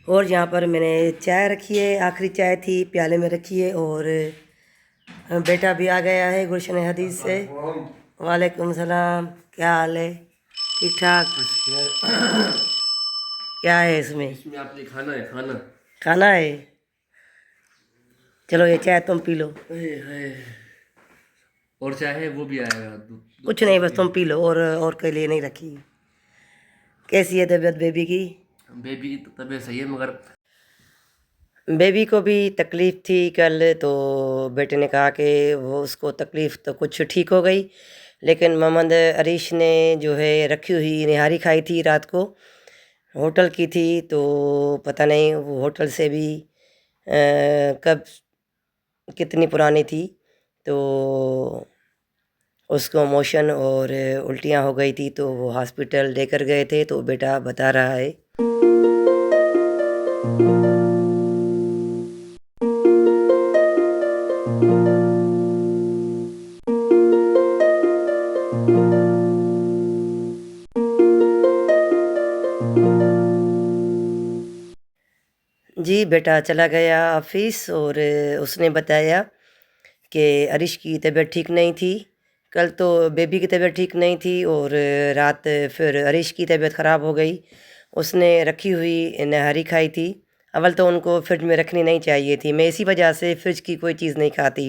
और यहाँ पर मैंने चाय रखी है, आखिरी चाय थी प्याले में रखी है। और बेटा भी आ गया है गुलशन हदीस से। वालेकुम सलाम, क्या हाल है? ठीक ठाक? क्या है इसमें? इसमें आपने खाना है, खाना। खाना है? चलो ये चाय तुम पी लो। और चाहे वो भी आएगा, दूध दूध कुछ तो नहीं, बस उसकी तुम है। पी लो, और के लिए नहीं रखी। कैसी है तबीयत बेबी की? बेबी की तो तबीयत सही है, मगर बेबी को भी तकलीफ़ थी कल, तो बेटे ने कहा कि वो उसको तकलीफ़ तो कुछ ठीक हो गई, लेकिन मोहम्मद अरीश ने जो है रखी हुई निहारी खाई थी रात को, होटल की थी। तो पता नहीं वो होटल से भी कब कितनी पुरानी थी, तो उसको मोशन और उल्टियाँ हो गई थी, तो वो हॉस्पिटल लेकर गए थे, तो बेटा बता रहा है। जी, बेटा चला गया ऑफिस, और उसने बताया कि अरिश की तबीयत ठीक नहीं थी। कल तो बेबी की तबीयत ठीक नहीं थी, और रात फिर अरिश की तबीयत ख़राब हो गई। उसने रखी हुई नहारी खाई थी। अव्वल तो उनको फ्रिज में रखनी नहीं चाहिए थी, मैं इसी वजह से फ्रिज की कोई चीज़ नहीं खाती।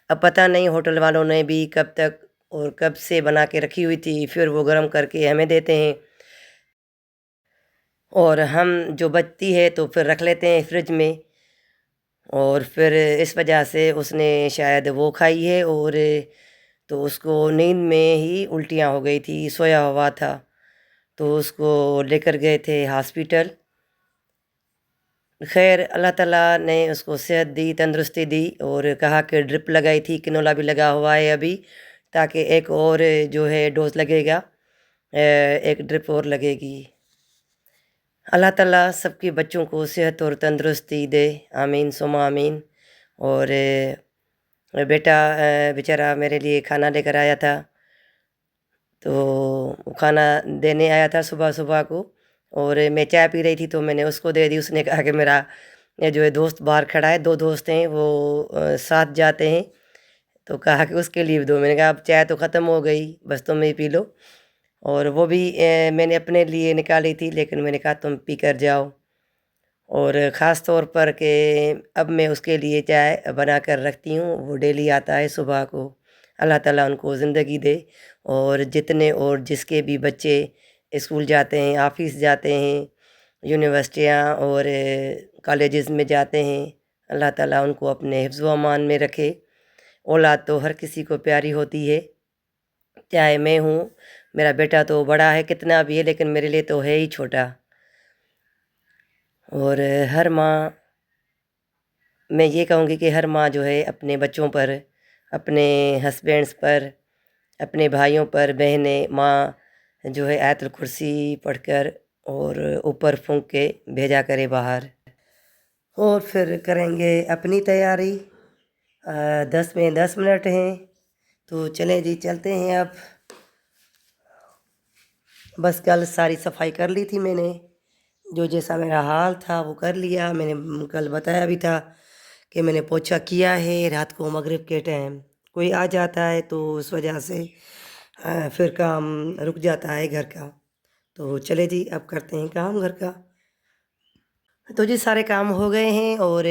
अब पता नहीं होटल वालों ने भी कब तक और कब से बना के रखी हुई थी, फिर वो गर्म करके हमें देते हैं, और हम जो बचती है तो फिर रख लेते हैं फ्रिज में। और फिर इस वजह से उसने शायद वो खाई है, और तो उसको नींद में ही उल्टियाँ हो गई थी, सोया हुआ था। तो उसको लेकर गए थे हॉस्पिटल। खैर अल्लाह ताला ने उसको सेहत दी, तंदुरुस्ती दी, और कहा कि ड्रिप लगाई थी, किनोला भी लगा हुआ है अभी, ताकि एक और जो है डोज लगेगा, एक ड्रिप और लगेगी। अल्लाह ताला सबके बच्चों को सेहत और तंदुरुस्ती दे, आमीन सुमा आमीन। और बेटा बेचारा मेरे लिए खाना लेकर आया था, तो वो खाना देने आया था सुबह सुबह को, और मैं चाय पी रही थी तो मैंने उसको दे दी। उसने कहा कि मेरा ये जो है दोस्त बाहर खड़ा है, दो दोस्त हैं वो साथ जाते हैं, तो कहा कि उसके लिए भी दो। मैंने कहा अब चाय तो ख़त्म हो गई, बस तुम ही पी लो। और वो भी मैंने अपने लिए निकाली थी, लेकिन मैंने कहा तुम पी कर जाओ। और ख़ास तौर पर कि अब मैं उसके लिए चाय बना कर रखती हूँ, वो डेली आता है सुबह को। अल्लाह ताला उनको ज़िंदगी दे, और जितने और जिसके भी बच्चे स्कूल जाते हैं, ऑफिस जाते हैं, यूनिवर्सिटियाँ और कॉलेजेस में जाते हैं, अल्लाह ताला उनको अपने हिफ्ज़ व अमान में रखे। औलाद तो हर किसी को प्यारी होती है, चाहे मैं हूँ, मेरा बेटा तो बड़ा है कितना भी है, लेकिन मेरे लिए तो है ही छोटा। और हर माँ, मैं ये कहूँगी कि हर माँ जो है अपने बच्चों पर, अपने हस्बैंड्स पर, अपने भाइयों पर, बहनें, माँ जो है आयतुल कुर्सी पढ़कर और ऊपर फूंक के भेजा करे बाहर। और फिर करेंगे अपनी तैयारी। 10 में 10 मिनट हैं, तो चलें जी, चलते हैं अब। बस कल सारी सफाई कर ली थी मैंने, जो जैसा मेरा हाल था वो कर लिया। मैंने कल बताया भी था कि मैंने पोछा किया है रात को मगरिब के टाइम। कोई आ जाता है तो उस वजह से फिर काम रुक जाता है घर का। तो चले जी, अब करते हैं काम घर का। तो जी सारे काम हो गए हैं, और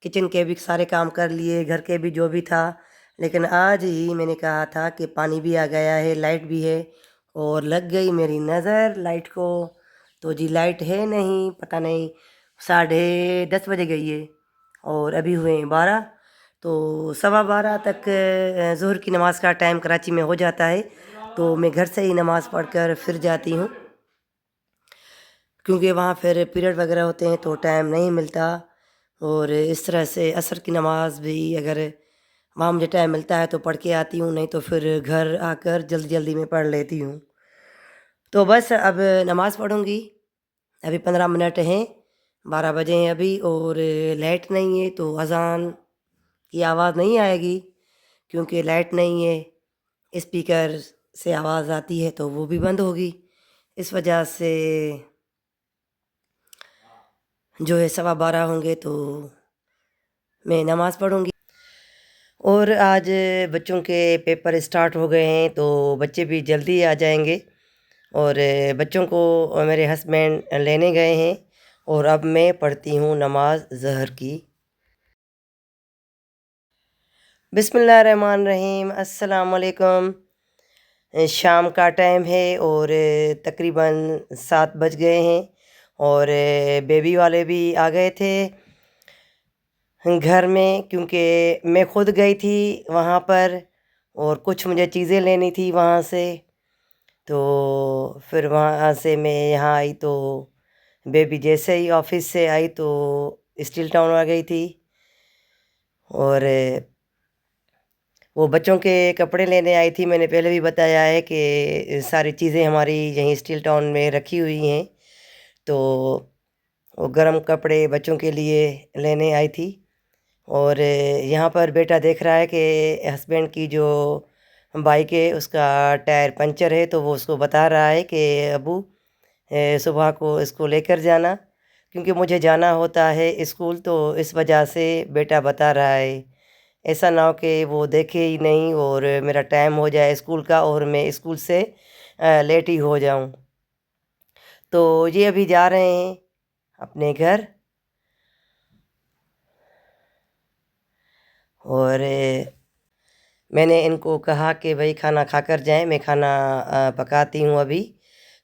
किचन के भी सारे काम कर लिए, घर के भी जो भी था। लेकिन आज ही मैंने कहा था कि पानी भी आ गया है, लाइट भी है, और लग गई मेरी नज़र लाइट को। तो जी लाइट है नहीं, पता नहीं 10:30 बजे गई है, और अभी हुए हैं 12। तो 12:15 तक ज़ोहर की नमाज़ का टाइम कराची में हो जाता है, तो मैं घर से ही नमाज़ पढ़कर फिर जाती हूँ, क्योंकि वहाँ फिर पीरियड वगैरह होते हैं तो टाइम नहीं मिलता। और इस तरह से असर की नमाज़ भी अगर वहाँ मुझे टाइम मिलता है तो पढ़ के आती हूँ, नहीं तो फिर घर आकर जल्दी जल्दी में पढ़ लेती हूँ। तो बस अब नमाज़ पढ़ूँगी। अभी 15 मिनट हैं, 12 बजे हैं अभी, और लाइट नहीं है तो अज़ान की आवाज़ नहीं आएगी, क्योंकि लाइट नहीं है। स्पीकर से आवाज़ आती है तो वो भी बंद होगी। इस वजह से जो है 12:15 होंगे तो मैं नमाज़ पढ़ूँगी। और आज बच्चों के पेपर स्टार्ट हो गए हैं तो बच्चे भी जल्दी आ जाएंगे। और बच्चों को मेरे हस्बैंड लेने गए हैं और अब मैं पढ़ती हूँ नमाज ज़हर की। बिस्मिल्लाहिर्रहमानिर्रहीम, अस्सलाम वालेकुम। शाम का टाइम है और तकरीबन 7 बज गए हैं और बेबी वाले भी आ गए थे घर में, क्योंकि मैं ख़ुद गई थी वहाँ पर और कुछ मुझे चीज़ें लेनी थी वहाँ से। तो फिर वहाँ से मैं यहाँ आई तो बेबी जैसे ही ऑफिस से आई तो स्टील टाउन आ गई थी। और वो बच्चों के कपड़े लेने आई थी। मैंने पहले भी बताया है कि सारी चीज़ें हमारी यहीं स्टील टाउन में रखी हुई हैं, तो वो गर्म कपड़े बच्चों के लिए लेने आई थी। और यहाँ पर बेटा देख रहा है कि हस्बैंड की जो बाइक है उसका टायर पंचर है, तो वो उसको बता रहा है कि अबू सुबह को इसको लेकर जाना, क्योंकि मुझे जाना होता है स्कूल, तो इस वजह से बेटा बता रहा है। ऐसा ना हो कि वो देखे ही नहीं और मेरा टाइम हो जाए स्कूल का और मैं स्कूल से लेट ही हो जाऊं। तो ये अभी जा रहे हैं अपने घर। और मैंने इनको कहा कि भाई खाना खाकर जाएं, मैं खाना पकाती हूँ अभी,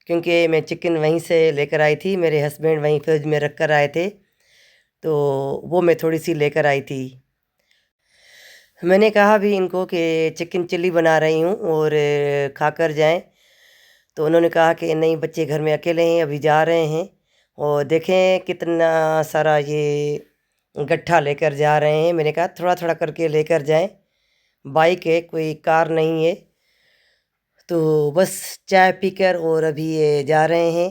क्योंकि मैं चिकन वहीं से लेकर आई थी, मेरे हस्बैंड वहीं फ्रिज में रख कर आए थे, तो वो मैं थोड़ी सी लेकर आई थी। मैंने कहा भी इनको कि चिकन चिल्ली बना रही हूँ और खाकर जाएं, तो उन्होंने कहा कि नहीं, बच्चे घर में अकेले हैं, अभी जा रहे हैं। और देखें कितना सारा ये गट्ठा लेकर जा रहे हैं। मैंने कहा थोड़ा थोड़ा करके लेकर जाएं, बाइक है, कोई कार नहीं है। तो बस चाय पीकर और अभी ये जा रहे हैं।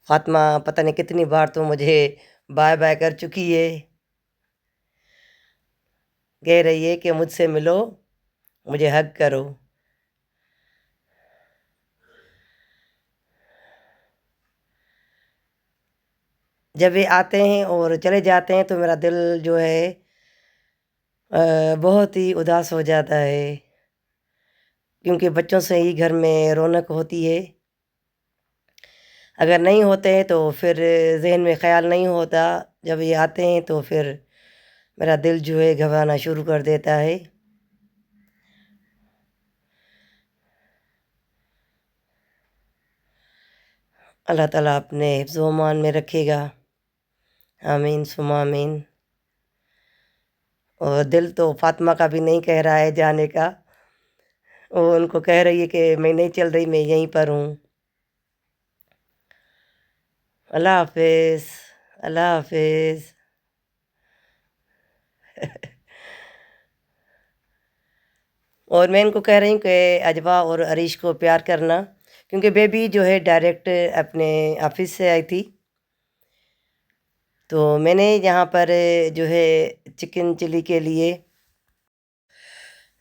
फातिमा पता नहीं कितनी बार तो मुझे बाय बाय कर चुकी है, कह रही है कि मुझसे मिलो, मुझे हग करो। जब ये आते हैं और चले जाते हैं तो मेरा दिल जो है बहुत ही उदास हो जाता है, क्योंकि बच्चों से ही घर में रौनक होती है। अगर नहीं होते हैं तो फिर जहन में ख्याल नहीं होता, जब ये आते हैं तो फिर मेरा दिल जो है घबराना शुरू कर देता है। अल्लाह ताला अपने हिफ्ज़ व अमान में रखेगा, आमीन सुमा आमीन। और दिल तो फातिमा का भी नहीं कह रहा है जाने का, वो उनको कह रही है कि मैं नहीं चल रही, मैं यहीं पर हूँ। अल्लाह हाफिज़, अल्लाह हाफिज़। और मैं इनको कह रही हूँ कि अजवा और अरीश को प्यार करना, क्योंकि बेबी जो है डायरेक्ट अपने ऑफिस से आई थी। तो मैंने यहाँ पर जो है चिकन चिली के लिए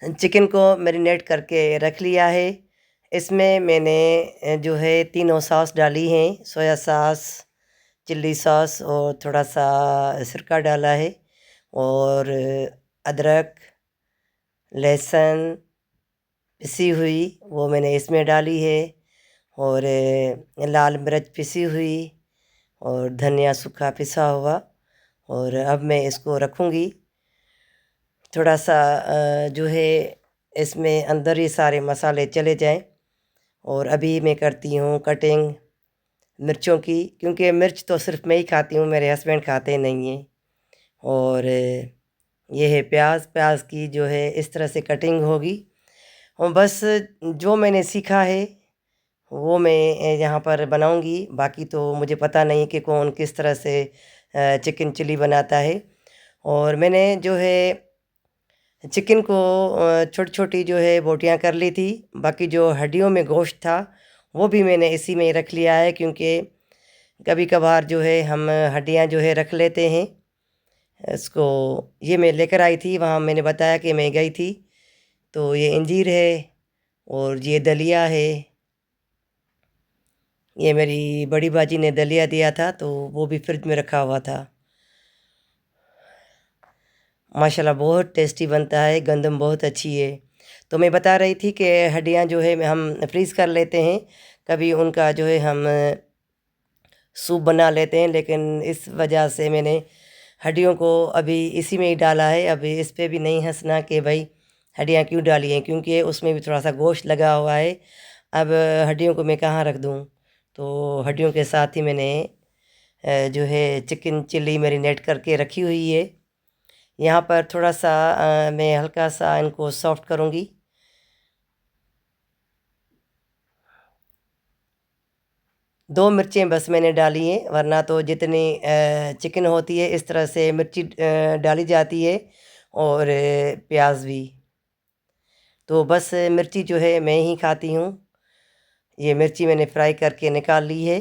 चिकन को मैरिनेट करके रख लिया है। इसमें मैंने जो है तीनों सॉस डाली हैं, सोया सॉस, चिल्ली सॉस और थोड़ा सा सिरका डाला है। और अदरक, लहसुन पिसी हुई वो मैंने इसमें डाली है। और लाल मिर्च पिसी हुई और धनिया सूखा पिसा हुआ। और अब मैं इसको रखूँगी थोड़ा सा जो है इसमें अंदर ही सारे मसाले चले जाएं। और अभी मैं करती हूँ कटिंग मिर्चों की, क्योंकि मिर्च तो सिर्फ मैं ही खाती हूँ, मेरे हस्बैंड खाते नहीं हैं। और ये है प्याज, प्याज की जो है इस तरह से कटिंग होगी। और बस जो मैंने सीखा है वो मैं यहाँ पर बनाऊंगी, बाकी तो मुझे पता नहीं कि कौन किस तरह से चिकन चिली बनाता है। और मैंने जो है चिकन को छोटी छोटी जो है बोटियाँ कर ली थी, बाकी जो हड्डियों में गोश्त था वो भी मैंने इसी में ही रख लिया है, क्योंकि कभी कभार जो है हम हड्डियाँ जो है रख लेते हैं। इसको ये मैं लेकर आई थी, वहाँ मैंने बताया कि मैं गई थी। तो ये इंजीर है और ये दलिया है, ये मेरी बड़ी बाजी ने दलिया दिया था, तो वो भी फ्रिज में रखा हुआ था। माशाल्लाह बहुत टेस्टी बनता है, गंदम बहुत अच्छी है। तो मैं बता रही थी कि हड्डियाँ जो है हम फ्रीज़ कर लेते हैं, कभी उनका जो है हम सूप बना लेते हैं, लेकिन इस वजह से मैंने हड्डियों को अभी इसी में ही डाला है। अभी इस पे भी नहीं हंसना कि भाई हड्डियाँ क्यों डाली हैं, क्योंकि उसमें भी थोड़ा सा गोश्त लगा हुआ है। अब हड्डियों को मैं कहाँ रख दूँ, तो हड्डियों के साथ ही मैंने जो है चिकन चिल्ली मैरिनेट करके रखी हुई है। यहाँ पर थोड़ा सा मैं हल्का सा इनको सॉफ्ट करूँगी। दो मिर्चें बस मैंने डाली हैं, वरना तो जितनी चिकन होती है इस तरह से मिर्ची डाली जाती है, और प्याज भी। तो बस मिर्ची जो है मैं ही खाती हूँ। ये मिर्ची मैंने फ्राई करके निकाल ली है।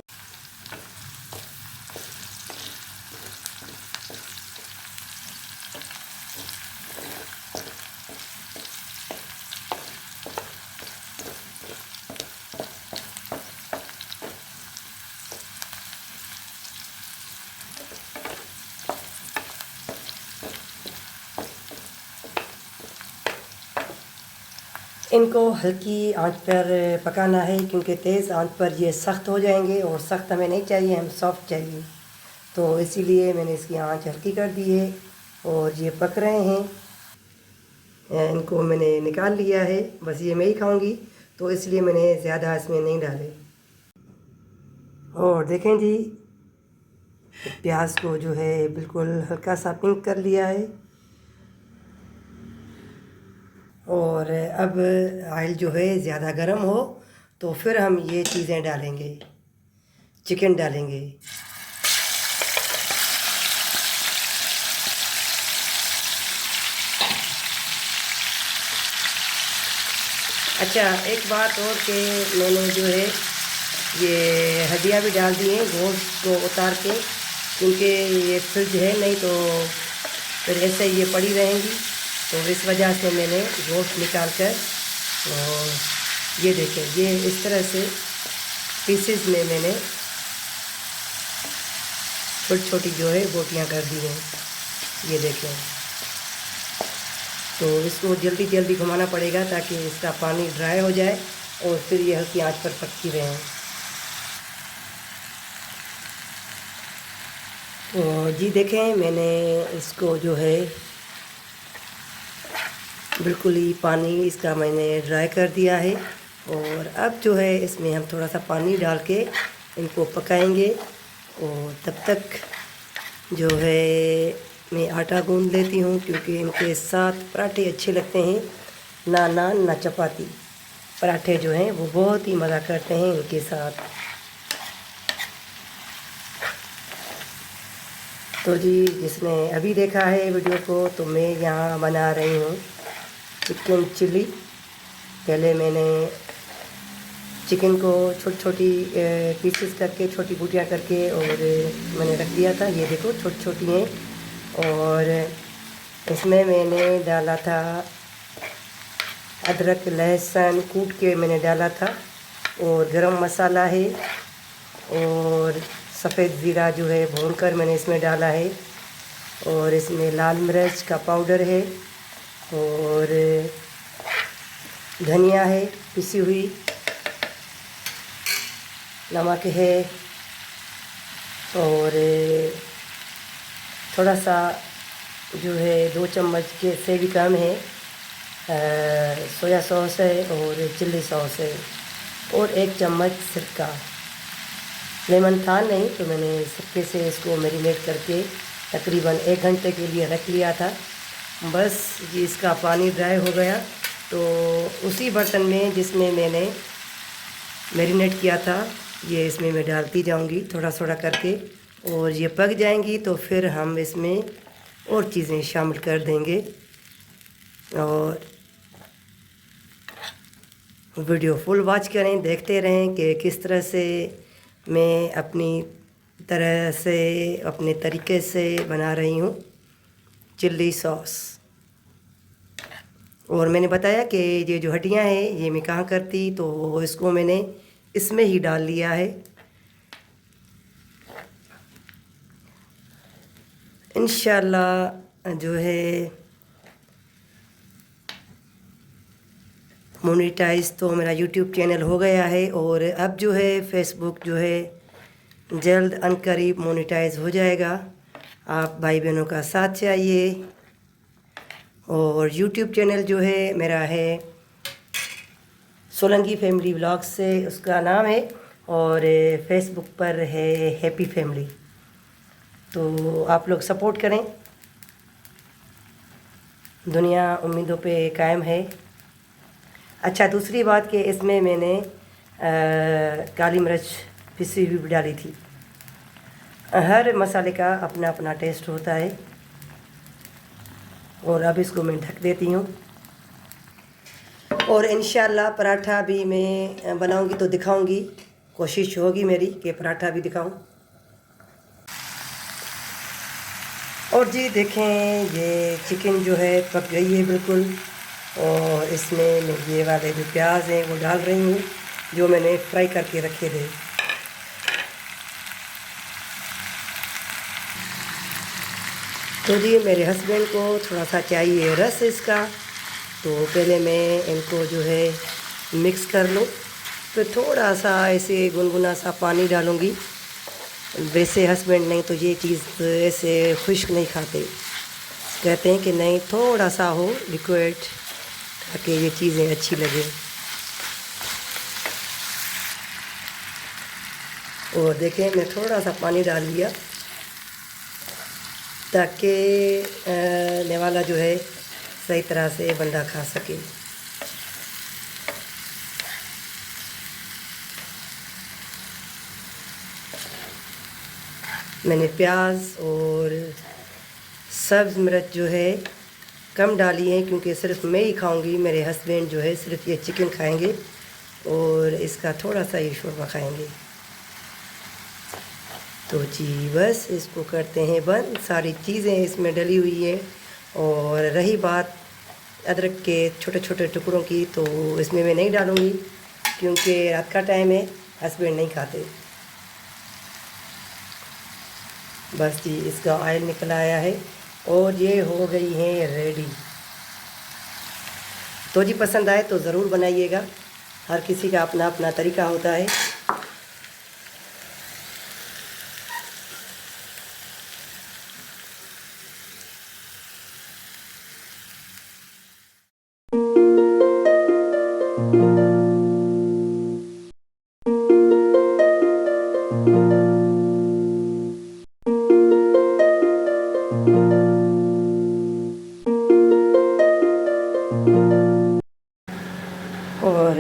इनको हल्की आंच पर पकाना है, क्योंकि तेज़ आंच पर ये सख्त हो जाएंगे, और सख्त हमें नहीं चाहिए, हम सॉफ्ट चाहिए। तो इसीलिए मैंने इसकी आंच हल्की कर दी है, और ये पक रहे हैं। इनको मैंने निकाल लिया है, बस ये मैं ही खाऊंगी, तो इसलिए मैंने ज़्यादा इसमें नहीं डाले। और देखें जी, प्याज को जो है बिल्कुल हल्का सा पिंक कर लिया है। और अब ऑयल जो है ज़्यादा गर्म हो तो फिर हम ये चीज़ें डालेंगे, चिकन डालेंगे। अच्छा, एक बात और कि मैंने जो है ये हड्डियाँ भी डाल दी हैं गोश्त को उतार के, क्योंकि ये फ्रिज है, नहीं तो फिर ऐसे ही ये पड़ी रहेंगी। तो इस वजह से मैंने गोश्त निकाल कर, और ये देखें, ये इस तरह से पीसेस में मैंने छोटी छोटी जो है बोटियाँ कर दी हैं, ये देखें। तो इसको जल्दी जल्दी घुमाना पड़ेगा ताकि इसका पानी ड्राई हो जाए, और फिर ये हल्की आंच पर पकती रहें। तो जी देखें, मैंने इसको जो है बिल्कुल ही पानी इसका मैंने ड्राई कर दिया है, और अब जो है इसमें हम थोड़ा सा पानी डाल के इनको पकाएंगे। और तब तक जो है मैं आटा गूंद लेती हूँ, क्योंकि इनके साथ पराठे अच्छे लगते हैं, ना नान ना चपाती। पराठे जो हैं वो बहुत ही मज़ा करते हैं इनके साथ। तो जी, जिसने अभी देखा है वीडियो को, तो मैं यहाँ बना रही हूँ चिकन चिल्ली। पहले मैंने चिकन को छोटी छोटी पीसेस करके, छोटी बूटियाँ करके, और मैंने रख दिया था। ये देखो छोटी छोटी हैं, और इसमें मैंने डाला था अदरक लहसुन कूट के मैंने डाला था, और गरम मसाला है, और सफ़ेद ज़ीरा जो है भूनकर मैंने इसमें डाला है, और इसमें लाल मिर्च का पाउडर है, और धनिया है पिसी हुई, नमक है, और थोड़ा सा जो है 2 चम्मच के से भी कम है सोया सॉस है, और चिल्ली सॉस है, और 1 चम्मच सिरका। लेमन था नहीं, तो मैंने सिरके से इसको मैरिनेट करके तकरीबन 1 घंटे के लिए रख लिया था। बस ये इसका पानी ड्राई हो गया, तो उसी बर्तन में जिसमें मैंने मैरिनेट किया था, ये इसमें मैं डालती जाऊंगी थोड़ा थोड़ा करके, और ये पक जाएंगी तो फिर हम इसमें और चीज़ें शामिल कर देंगे। और वीडियो फुल वॉच करें, देखते रहें कि किस तरह से मैं अपनी तरह से, अपने तरीके से बना रही हूँ चिल्ली सॉस। और मैंने बताया कि ये जो हड्डियाँ हैं ये मैं कहाँ करती, तो इसको मैंने इसमें ही डाल लिया है। इंशाल्लाह जो है मोनेटाइज तो मेरा यूट्यूब चैनल हो गया है, और अब जो है फेसबुक जो है जल्द अनकरीब मोनेटाइज हो जाएगा। आप भाई बहनों का साथ चाहिए। और यूट्यूब चैनल जो है मेरा है सोलंकी फैमिली व्लॉग्स से उसका नाम है, और फेसबुक पर है हैप्पी फैमिली। तो आप लोग सपोर्ट करें। दुनिया उम्मीदों पे कायम है। अच्छा, दूसरी बात कि इसमें मैंने काली मिर्च पिसी हुई भी डाली थी। हर मसाले का अपना अपना टेस्ट होता है। और अब इसको मैं ढक देती हूँ, और इंशाल्लाह पराठा भी मैं बनाऊंगी तो दिखाऊंगी। कोशिश होगी मेरी कि पराठा भी दिखाऊं। और जी देखें, ये चिकन जो है पक गई है बिल्कुल, और इसमें मैं ये वाले जो प्याज हैं वो डाल रही हूँ, जो मैंने फ्राई करके रखे थे। तो जी मेरे हस्बैंड को थोड़ा सा चाहिए रस इसका, तो पहले मैं इनको जो है मिक्स कर लूँ। फिर थोड़ा सा ऐसे गुनगुना सा पानी डालूँगी। वैसे हस्बैंड नहीं तो ये चीज़ ऐसे खुश्क नहीं खाते, कहते हैं कि नहीं थोड़ा सा हो लिक्विड, ताकि ये चीज़ें अच्छी लगें। और देखें, मैं थोड़ा सा पानी डाल लिया ताकि नेवाला जो है सही तरह से बंदा खा सके। मैंने प्याज और सब्ज़ मिर्च जो है कम डाली है, क्योंकि सिर्फ मैं ही खाऊंगी। मेरे हस्बैंड जो है सिर्फ ये चिकन खाएंगे और इसका थोड़ा सा ये शोरबा खाएंगे। तो जी बस इसको करते हैं बंद। सारी चीज़ें इसमें डली हुई हैं। और रही बात अदरक के छोटे छोटे टुकड़ों की, तो इसमें मैं नहीं डालूँगी, क्योंकि रात का टाइम है, हस्बैंड नहीं खाते। बस जी इसका ऑयल निकल आया है और ये हो गई है रेडी। तो जी पसंद आए तो ज़रूर बनाइएगा। हर किसी का अपना अपना तरीका होता है। और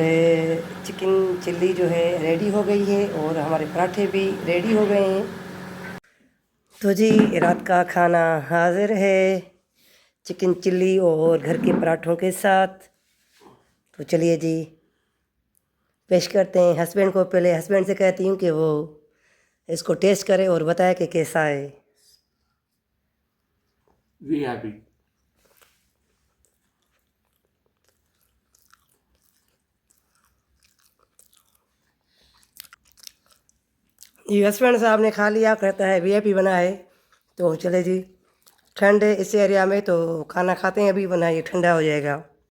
चिकन चिल्ली जो है रेडी हो गई है, और हमारे पराठे भी रेडी हो गए हैं। तो जी रात का खाना हाजिर है, चिकन चिल्ली और घर के पराठों के साथ। तो चलिए जी पेश करते हैं। हस्बैंड को, पहले हस्बैंड से कहती हूँ कि वो इसको टेस्ट करे और बताए कि कैसा है। We happy. ये हस्बैंड साहब ने खा लिया, कहता है वीआईपी बना है। तो चले जी, ठंड है इस एरिया में तो खाना खाते हैं अभी, बना ये ठंडा हो जाएगा।